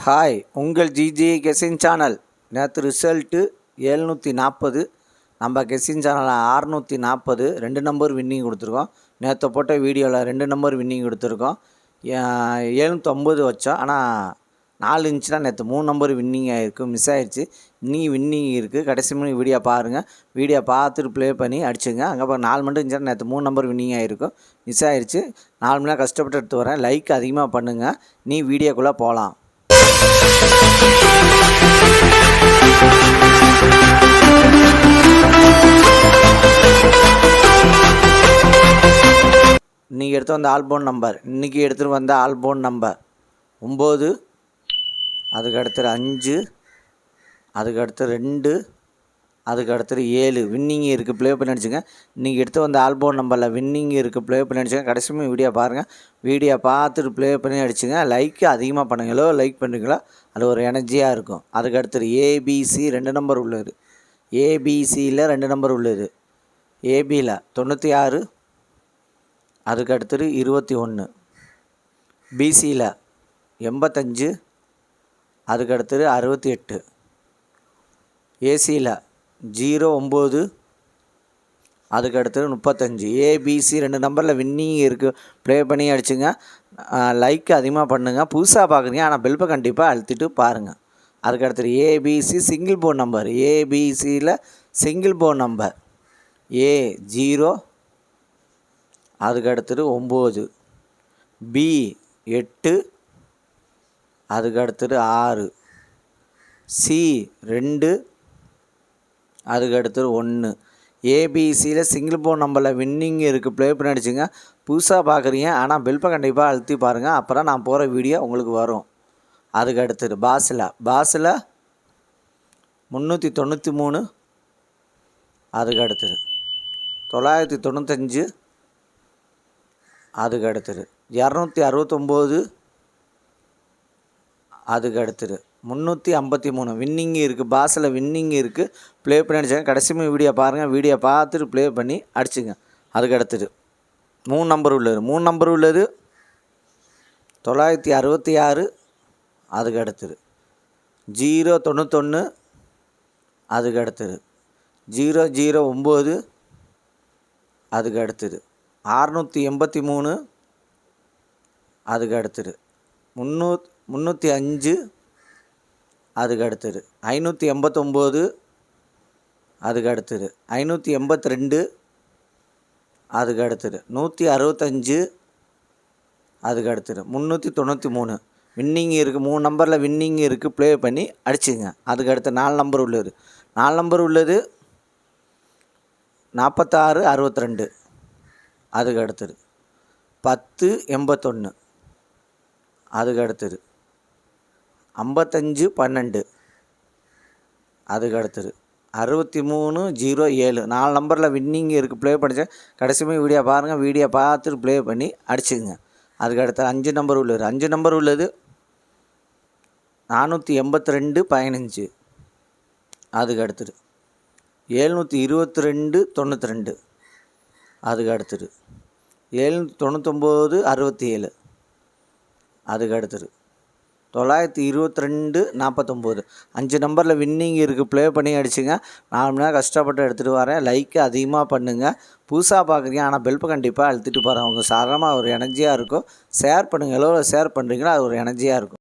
Hi, உங்கள் GJ guessing channel. நேற்று result 740, நம்ம கெஸிங் சேனலில் 640, 2 நம்பர் வின்னிங் கொடுத்துருக்கோம். நேற்று போட்ட வீடியோவில் 2 நம்பர் வின்னிங் கொடுத்துருக்கோம். 750 வச்சோம், ஆனால் 4 இருந்துச்சுன்னா நேற்று 3 நம்பர் வின்னிங் ஆகிருக்கு, மிஸ் ஆகிடுச்சு. இன்னைக்கு வின்னிங் இருக்குது. கடைசி மணி வீடியோ பாருங்கள். வீடியோ பார்த்துட்டு ப்ளே பண்ணி அடிச்சுங்க. அங்கே அப்புறம் 4 மட்டும் இருந்துச்சுன்னா நேற்று 3 நம்பர் வின்னிங் ஆகிருக்கும், மிஸ் ஆகிடுச்சு. 4 மணி நேரம் கஷ்டப்பட்டு எடுத்து வரேன். லைக் அதிகமாக பண்ணுங்கள். நீ வீடியோக்குள்ளே போகலாம். இன்றைக்கி எடுத்து வந்த ஆல்போன் நம்பர், இன்றைக்கி எடுத்துகிட்டு வந்த ஆல்போன் நம்பர் 9, அதுக்கு அடுத்தது 5, அதுக்கு அடுத்து 2, அதுக்கு அடுத்தது 7. வின்னிங் இருக்குது, ப்ளே பண்ணி அடிச்சுங்க. இன்றைக்கி எடுத்து வந்த ஆல்போன் நம்பரில் வின்னிங் இருக்குது, ப்ளே பண்ணி அடிச்சுங்க. கடைசியுமே வீடியோ பாருங்கள். வீடியோ பார்த்துட்டு ப்ளே பண்ணி அடிச்சுங்க. லைக்கு அதிகமாக பண்ணுங்களோ, லைக் பண்ணுறீங்களோ அது ஒரு எனர்ஜியாக இருக்கும். அதுக்கு அடுத்தது ஏபிசி 2 நம்பர் உள்ளது. ஏபிசியில் 2 நம்பர் உள்ளது. ஏபியில் 96, அதுக்கு அடுத்தது 21. பிசியில் 85, அதுக்கு அடுத்தது 68. ஏசியில் 09, அதுக்கு அடுத்தது 35. ஏபிசி 2 நம்பரில் வின்னிங் இருக்குது, ப்ளே பண்ணி அடிச்சுங்க. லைக் அதிகமாக பண்ணுங்கள். புதுசாக பார்க்குறீங்க, ஆனால் பெல்பை கண்டிப்பாக அழுத்திட்டு பாருங்கள். அதுக்கு அடுத்தது ஏபிசி சிங்கிள் போர்ட் நம்பர். ஏபிசியில் சிங்கிள் போர்ட் நம்பர் A0, அதுக்கு அடுத்தது 9. B8, அதுக்கு அடுத்தது 6. C2, அதுக்கு அடுத்தது 1. ஏபிசியில் சிங்கிள் போர்ட் நம்பரில் வின்னிங் இருக்குது, ப்ளே பண்ணி அடிச்சுங்க. புதுசாக பார்க்குறீங்க, ஆனால் பெல்பை கண்டிப்பாக அழுத்தி பாருங்கள். அப்புறம் நான் போகிற வீடியோ உங்களுக்கு வரும். அதுக்கு அடுத்தது பாஸில் 393, அதுக்கு அடுத்தது 995, அதுக்கு அடுத்தது 269, அதுக்கு அடுத்தது 353. வின்னிங் இருக்குது, பாஸில் வின்னிங் இருக்குது, ப்ளே பண்ணி அடிச்சாங்க. கடைசி வீடியோ பாருங்கள். வீடியோ பார்த்துட்டு ப்ளே பண்ணி அடிச்சுங்க. அதுக்கு அடுத்தது 3 நம்பர் உள்ளது. 3 நம்பர் உள்ளது 966, அதுக்கு அடுத்தது 091, அதுக்கு அடுத்தது 009, அதுக்கு அடுத்தது 683, அதுக்கு அடுத்தது 305, அதுக்கு அடுத்தது 589, அதுக்கு அடுத்தது 582, அதுக்கு அடுத்தது 165, அதுக்கு அடுத்தது 393. வின்னிங் இருக்குது, 3 நம்பரில் வின்னிங் இருக்குது, ப்ளே பண்ணி அடிச்சுங்க. அதுக்கு அடுத்து 4 நம்பர் உள்ளது. 4 நம்பர் உள்ளது 4662, அதுக்கு அடுத்தது 1081, அதுக்கு அடுத்தது 5512, அதுக்கு அடுத்தது 6307. 4 நம்பரில் வின்னிங் இருக்குது, ப்ளே பண்ணிச்சேன். கடைசியுமே வீடியோ பாருங்கள். வீடியோ பார்த்துட்டு ப்ளே பண்ணி அடிச்சுங்க. அதுக்கு அடுத்தது 5 நம்பர் உள்ளது. 5 நம்பர் உள்ளது 48215, அதுக்கு அடுத்தது 72292, அதுக்கு அடுத்தது 79967, அதுக்கு அடுத்தது 92249. 5 நம்பரில் வின்னிங் இருக்குது, ப்ளே பண்ணி அடிச்சுங்க. 4 மணி நேரம் கஷ்டப்பட்டு எடுத்துகிட்டு வரேன். லைக்கு அதிகமாக பண்ணுங்கள். புதுசாக பார்க்குறீங்க, ஆனால் பெல்பை கண்டிப்பாக அழுத்திட்டு போகிறேன். அவங்க சாதாரணமாக ஒரு எனர்ஜியாக இருக்கும். ஷேர் பண்ணுங்கள். எவ்வளோ ஷேர் பண்ணுறீங்களோ அது ஒரு எனர்ஜியாக இருக்கும்.